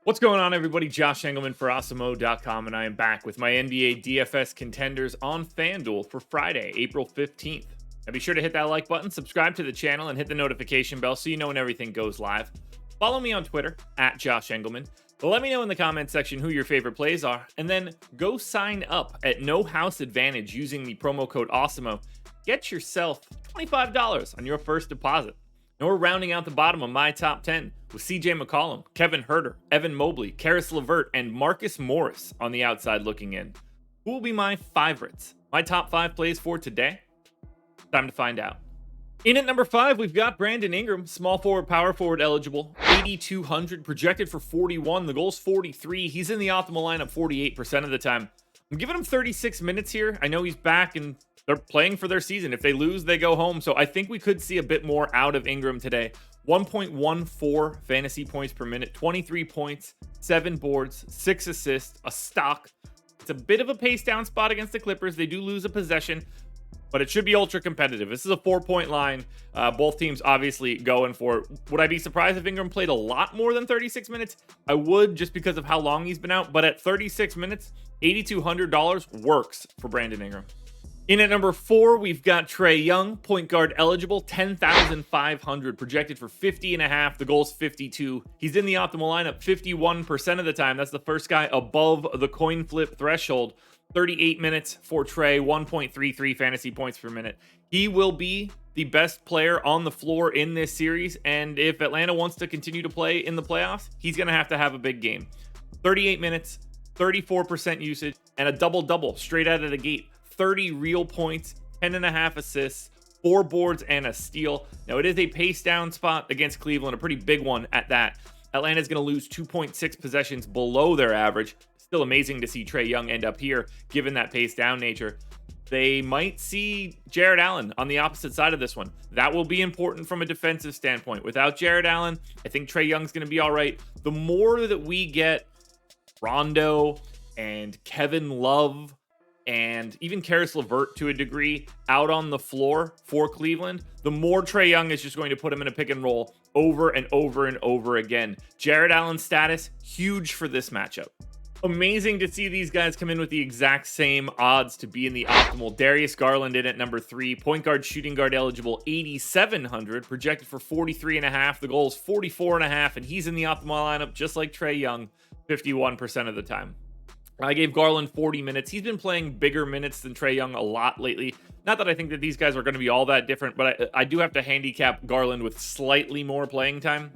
What's going on, everybody? Josh Engleman for Awesemo.com, and I am back with my NBA DFS contenders on FanDuel for Friday, April 15th. Now be sure to hit that like button, subscribe to the channel, and hit the notification bell so you know when everything goes live. Follow me on Twitter, at Josh Engleman. But let me know in the comment section who your favorite plays are, and then go sign up at No House Advantage using the promo code Awesemo. Get yourself $25 on your first deposit. And we're rounding out the bottom of my top 10 with CJ McCollum, Kevin Huerter, Evan Mobley, Karis LeVert, and Marcus Morris on the outside looking in. Who will be my favorites? My top 5 plays for today? Time to find out. In at number 5, we've got Brandon Ingram, small forward, power forward eligible, 8,200, projected for 41. The goal's 43. He's in the optimal lineup 48% of the time. I'm giving him 36 minutes here. I know he's back and they're playing for their season. If they lose, they go home. So I think we could see a bit more out of Ingram today. 1.14 fantasy points per minute, 23 points, 7 boards, 6 assists, a stock. It's a bit of a pace down spot against the Clippers. They do lose a possession, but it should be ultra competitive. This is a 4-point line. Both teams obviously going for it. Would I be surprised if Ingram played a lot more than 36 minutes? I would, just because of how long he's been out. But at 36 minutes, $8,200 works for Brandon Ingram. In at number 4, we've got Trae Young, point guard eligible, 10,500, projected for 50.5. The goal's 52. He's in the optimal lineup 51% of the time. That's the first guy above the coin flip threshold. 38 minutes for Trae, 1.33 fantasy points per minute. He will be the best player on the floor in this series, and if Atlanta wants to continue to play in the playoffs, he's going to have a big game. 38 minutes, 34% usage, and a double-double straight out of the gate. 30 real points, 10.5 assists, 4 boards, and a steal. Now, it is a pace down spot against Cleveland, a pretty big one at that. Atlanta's going to lose 2.6 possessions below their average. Still amazing to see Trae Young end up here, given that pace down nature. They might see Jared Allen on the opposite side of this one. That will be important from a defensive standpoint. Without Jared Allen, I think Trae Young's going to be all right. The more that we get Rondo and Kevin Love and even Karis LeVert to a degree out on the floor for Cleveland, the more Trae Young is just going to put him in a pick and roll over and over and over again. Jared Allen's status, huge for this matchup. Amazing to see these guys come in with the exact same odds to be in the optimal. Darius Garland in at number 3, point guard, shooting guard eligible, 8,700, projected for 43.5. The goal is 44.5, and he's in the optimal lineup just like Trae Young, 51% of the time. I gave Garland 40 minutes. He's been playing bigger minutes than Trae Young a lot lately. Not that I think that these guys are going to be all that different, but I do have to handicap Garland with slightly more playing time.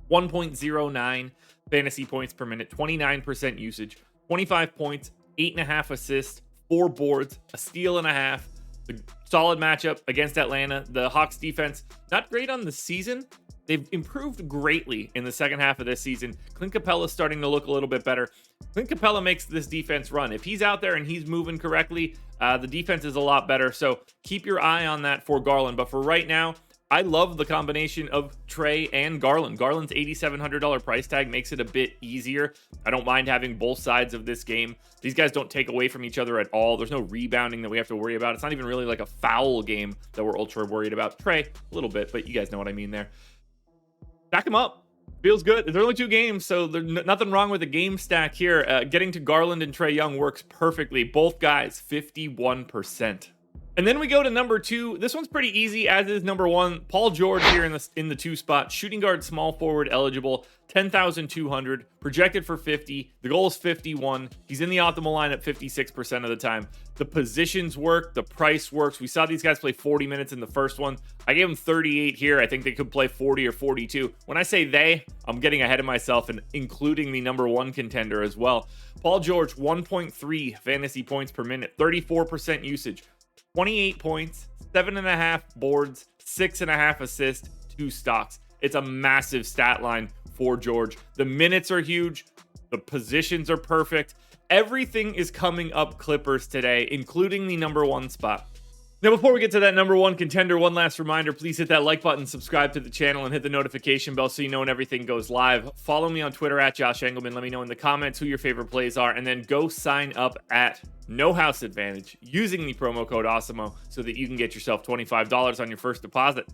1.09 fantasy points per minute, 29% usage, 25 points, 8.5 assists, 4 boards, a steal and a half. The solid matchup against Atlanta. The Hawks defense, not great on the season. They've improved greatly in the second half of this season. Clint Capella's starting to look a little bit better. Clint Capella makes this defense run. If he's out there and he's moving correctly, the defense is a lot better. So keep your eye on that for Garland. But for right now, I love the combination of Trae and Garland. Garland's $8,700 price tag makes it a bit easier. I don't mind having both sides of this game. These guys don't take away from each other at all. There's no rebounding that we have to worry about. It's not even really like a foul game that we're ultra worried about. Trae, a little bit, but you guys know what I mean there. Stack them up. Feels good. There's only 2 games, so there's nothing wrong with a game stack here. Getting to Garland and Trae Young works perfectly. Both guys, 51%. And then we go to number 2. This one's pretty easy, as is number 1. Paul George here in the 2 spot. Shooting guard, small forward eligible, 10,200, projected for 50. The goal is 51. He's in the optimal lineup 56% of the time. The positions work. The price works. We saw these guys play 40 minutes in the first one. I gave them 38 here. I think they could play 40 or 42. When I say they, I'm getting ahead of myself and including the number 1 contender as well. Paul George, 1.3 fantasy points per minute, 34% usage. 28 points, 7.5 boards, 6.5 assists, 2 stocks. It's a massive stat line for George. The minutes are huge. The positions are perfect. Everything is coming up Clippers today, including the number 1 spot. Now, before we get to that number 1 contender, one last reminder, please hit that like button, subscribe to the channel, and hit the notification bell so you know when everything goes live. Follow me on Twitter at Josh Engleman. Let me know in the comments who your favorite plays are, and then go sign up at No House Advantage using the promo code Awesemo so that you can get yourself $25 on your first deposit.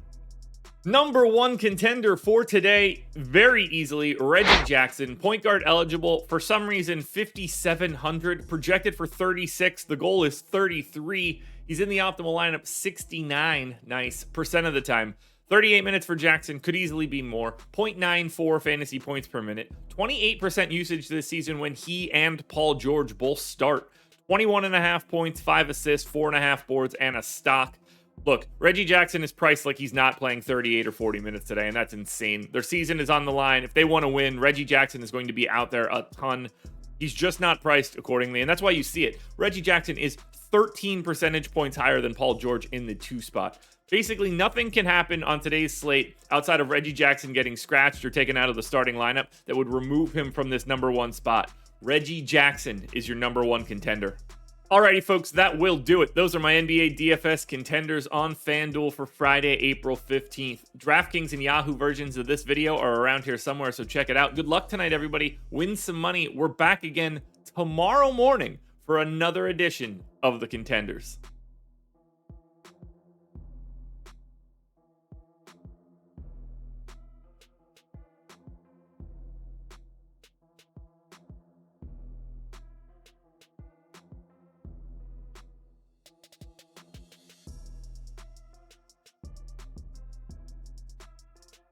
Number one contender for today, very easily, Reggie Jackson, point guard eligible. For some reason, 5,700, projected for 36. The goal is 33. He's in the optimal lineup 69% of the time. 38 minutes for Jackson, could easily be more. 0.94 fantasy points per minute. 28% usage this season when he and Paul George both start. 21.5 points, 5 assists, 4.5 boards, and a stock. Look, Reggie Jackson is priced like he's not playing 38 or 40 minutes today, and that's insane. Their season is on the line. If they want to win, Reggie Jackson is going to be out there a ton. He's just not priced accordingly, and that's why you see it. Reggie Jackson is 13 percentage points higher than Paul George in the 2 spot. Basically, nothing can happen on today's slate outside of Reggie Jackson getting scratched or taken out of the starting lineup that would remove him from this number one spot. Reggie Jackson is your number one contender. Alrighty, folks, that will do it. Those are my NBA DFS contenders on FanDuel for Friday, April 15th. DraftKings and Yahoo versions of this video are around here somewhere, so check it out. Good luck tonight, everybody. Win some money. We're back again tomorrow morning for another edition of the Contenders.